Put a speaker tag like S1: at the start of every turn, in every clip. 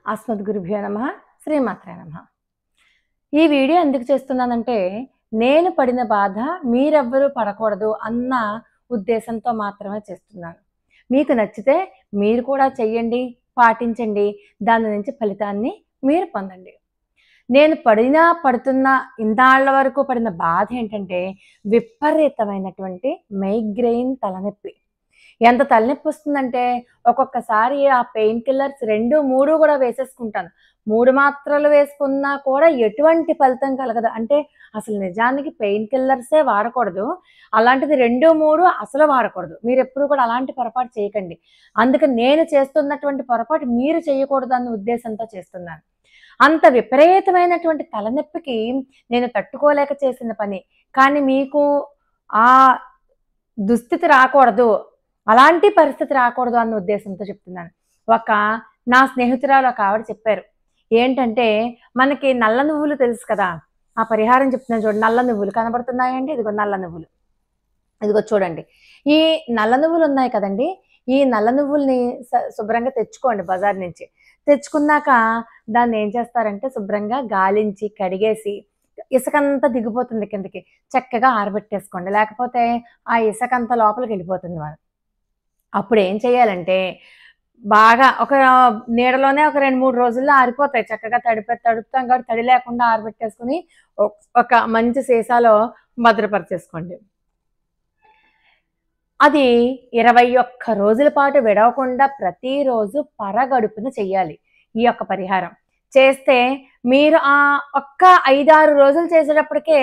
S1: అస్మద్గురుభ్యో నమః. శ్రీమాత్రే నమః. ఈ వీడియో ఎందుకు చేస్తున్నానంటే, నేను పడిన బాధ మీరెవ్వరూ పడకూడదు అన్న ఉద్దేశంతో మాత్రమే చేస్తున్నాను. మీకు నచ్చితే మీరు కూడా చెయ్యండి, పాటించండి. దాని నుంచి ఫలితాన్ని మీరు పొందండి. నేను పడుతున్న ఇన్నాళ్ల వరకు పడిన బాధ ఏంటంటే, విపరీతమైనటువంటి మైగ్రేన్ తలనొప్పి. ఎంత తలనొప్పి వస్తుందంటే, ఒక్కొక్కసారి ఆ పెయిన్ కిల్లర్స్ 2, 3 కూడా వేసేసుకుంటాను. 3 మాత్రలు వేసుకున్నా కూడా ఎటువంటి ఫలితం కలగదు. అంటే అసలు నిజానికి పెయిన్ కిల్లర్సే వాడకూడదు. అలాంటిది 2, 3 అసలు వాడకూడదు. మీరెప్పుడు కూడా అలాంటి పొరపాటు చేయకండి. అందుకని నేను చేస్తున్నటువంటి పొరపాటు మీరు చేయకూడదు అన్న ఉద్దేశంతో చేస్తున్నాను. అంత విపరీతమైనటువంటి తలనొప్పికి నేను తట్టుకోలేక చేసిన పని. కానీ మీకు ఆ దుస్థితి రాకూడదు, అలాంటి పరిస్థితి రాకూడదు అన్న ఉద్దేశంతో చెప్తున్నాను. నా స్నేహితురాలు ఒక ఆవిడ చెప్పారు. ఏంటంటే, మనకి నల్ల నువ్వులు తెలుసు కదా! ఆ పరిహారం చెప్తున్నాను చూడండి. నల్ల నువ్వులు కనబడుతున్నాయండి? ఇదిగో నల్ల నువ్వులు. ఇదిగో చూడండి. ఈ నల్ల నువ్వులు ఉన్నాయి కదండీ! ఈ నల్ల నువ్వుల్ని శుభ్రంగా తెచ్చుకోండి బజార్ నుంచి. తెచ్చుకున్నాక దాన్ని ఏం చేస్తారంటే శుభ్రంగా గాలించి, కడిగేసి ఇసకంతా దిగిపోతుంది కిందకి. చక్కగా ఆరబెట్టేసుకోండి. లేకపోతే ఆ ఇసకంతా లోపలికి వెళ్ళిపోతుంది మరి. అప్పుడు ఏం చేయాలంటే బాగా ఒక నీడలోనే ఒక 2, 3 రోజుల్లో ఆరిపోతాయి. చక్కగా తడుపుతాం కాబట్టి తడి లేకుండా ఆరబెట్టేసుకుని ఒక మంచి సీసాలో భద్రపరిచేసుకోండి. అది 21 రోజుల పాటు విడవకుండా ప్రతిరోజు పరగడుపున చెయ్యాలి ఈ యొక్క పరిహారం. చేస్తే మీరు ఒక్క 5, 6 రోజులు చేసేటప్పటికే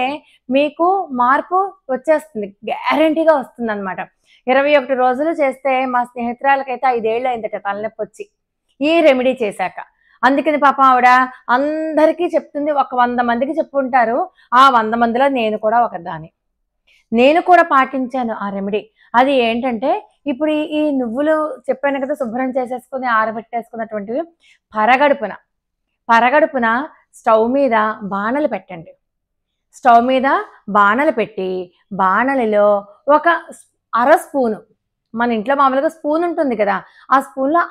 S1: మీకు మార్పు వచ్చేస్తుంది. గ్యారంటీగా వస్తుందన్నమాట. 21 రోజులు చేస్తే మా స్నేహితురాలకైతే 5 ఏళ్ళు అయిందట తలనొప్పి వచ్చి ఈ రెమెడీ చేశాక. అందుకని పాపం ఆవిడ అందరికీ చెప్తుంది. ఒక 100 మందికి చెప్పుంటారు. ఆ 100 మందిలో నేను కూడా ఒకదాన్ని. నేను కూడా పాటించాను ఆ రెమెడీ. అది ఏంటంటే, ఇప్పుడు ఈ నువ్వులు చెప్పాను కదా! శుభ్రం చేసేసుకొని ఆరబెట్టేసుకున్నటువంటివి పరగడుపున స్టవ్ మీద బాణలు పెట్టండి. స్టవ్ మీద బాణలు పెట్టి, బాణలిలో ఒక అర స్పూను, మన ఇంట్లో మామూలుగా స్పూన్ ఉంటుంది కదా! ఆ స్పూన్‌లో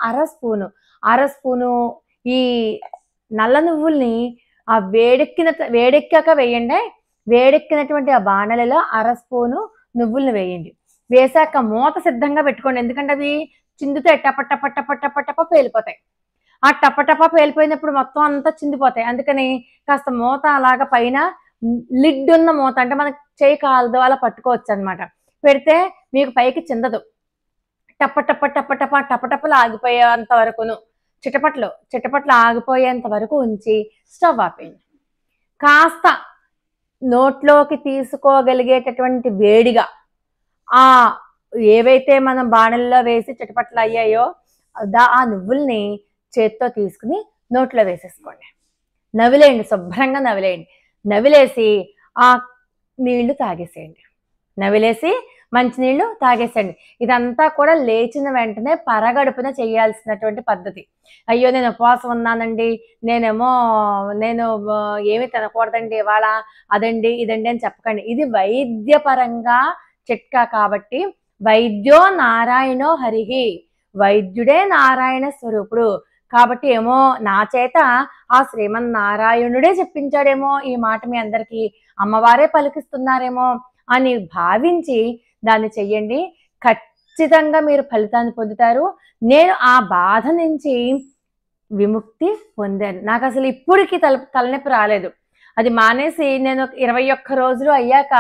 S1: అర స్పూను ఈ నల్ల నువ్వుల్ని ఆ వేడెక్కాక వేయండి. వేడెక్కినటువంటి ఆ బాణలిలో అర స్పూను నువ్వుల్ని వేయండి. వేశాక మూత సిద్ధంగా పెట్టుకోండి. ఎందుకంటే అవి చిందితే టప పేలిపోతాయి. ఆ టప పేలిపోయినప్పుడు మొత్తం అంతా చిందిపోతాయి. అందుకని కాస్త మూత అలాగా పైన లిడ్ ఉన్న మూత, అంటే మనకి చేయి కాలదో అలా పట్టుకోవచ్చు అనమాట. పెడితే మీకు పైకి చిందదు. టపటపలు ఆగిపోయేంత వరకును, చిటపట్లు ఆగిపోయేంత వరకు ఉంచి స్టవ్ ఆపేయండి. కాస్త నోట్లోకి తీసుకోగలిగేటటువంటి వేడిగా ఏవైతే మనం బాణల్లో వేసి చిటపట్లు అయ్యాయో ఆ నువ్వుల్ని చేత్తో తీసుకుని నోట్లో వేసేసుకోండి. నవిలేయండి, శుభ్రంగా నవిలేయండి. నవిలేసి ఆ నీళ్లు తాగేసేయండి. నవిలేసి మంచినీళ్ళు తాగేసేయండి. ఇదంతా కూడా లేచిన వెంటనే పరగడుపున చేయాల్సినటువంటి పద్ధతి. అయ్యో నేను ఉపవాసం ఉన్నానండి, నేను ఏమి తినకూడదండి ఇవాళ, అదండి ఇదండి అని చెప్పకండి. ఇది వైద్యపరంగా చిట్కా కాబట్టి, వైద్యో నారాయణో హరిహి, వైద్యుడే నారాయణ స్వరూపుడు కాబట్టి ఏమో నా చేత ఆ శ్రీమన్నారాయణుడే చెప్పించాడేమో ఈ మాట మీ అందరికీ, అమ్మవారే పలికిస్తున్నారేమో అని భావించి దాన్ని చెయ్యండి. ఖచ్చితంగా మీరు ఫలితాన్ని పొందుతారు. నేను ఆ బాధ నుంచి విముక్తి పొందాను. నాకు అసలు ఇప్పటికీ తలనొప్పి రాలేదు. అది మానేసి నేను 21 రోజులు అయ్యాక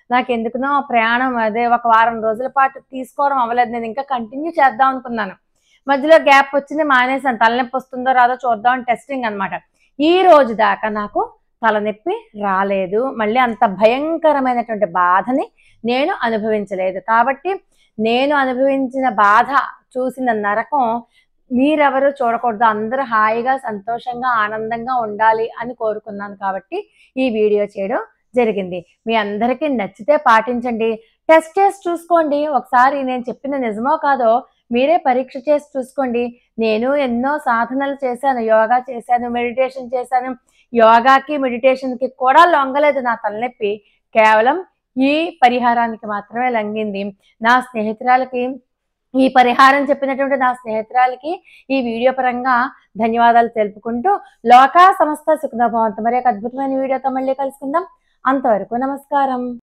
S1: నాకెందుకునో ప్రయాణం ఒక వారం రోజుల పాటు తీసుకోవడం అవ్వలేదు. నేను ఇంకా కంటిన్యూ చేద్దాం అనుకున్నాను. మధ్యలో గ్యాప్ వచ్చింది, మానేసాను. తలనొప్పి వస్తుందో రాదో చూద్దాం అని టెస్టింగ్ అనమాట. ఈ రోజు దాకా నాకు తలనొప్పి రాలేదు. మళ్ళీ అంత భయంకరమైనటువంటి బాధని నేను అనుభవించలేదు. కాబట్టి నేను అనుభవించిన బాధ, చూసిన నరకం మీరెవరు చూడకూడదు. అందరూ హాయిగా, సంతోషంగా, ఆనందంగా ఉండాలి అని కోరుకున్నాను కాబట్టి ఈ వీడియో చేయడం జరిగింది. మీ అందరికీ నచ్చితే పాటించండి. టెస్ట్ చేసి చూసుకోండి. ఒకసారి నేను చెప్పిన నిజమో కాదో మీరే పరీక్ష చేసి చూసుకోండి. నేను ఎన్నో సాధనలు చేశాను, యోగా చేశాను, మెడిటేషన్ చేశాను. యోగాకి, మెడిటేషన్‌కి కూడా లొంగలేదు నా తలనొప్పి. కేవలం ఈ పరిహారానికి మాత్రమే లొంగింది. నా స్నేహితురాలకి ఈ పరిహారం చెప్పినటువంటి నా స్నేహితురాలకి ఈ వీడియో పరంగా ధన్యవాదాలు తెలుపుకుంటూ లోకా సమస్త సుఖనోభవంతు మరి ఒక అద్భుతమైన వీడియోతో మళ్ళీ కలుసుకుందాం. అంతవరకు నమస్కారం.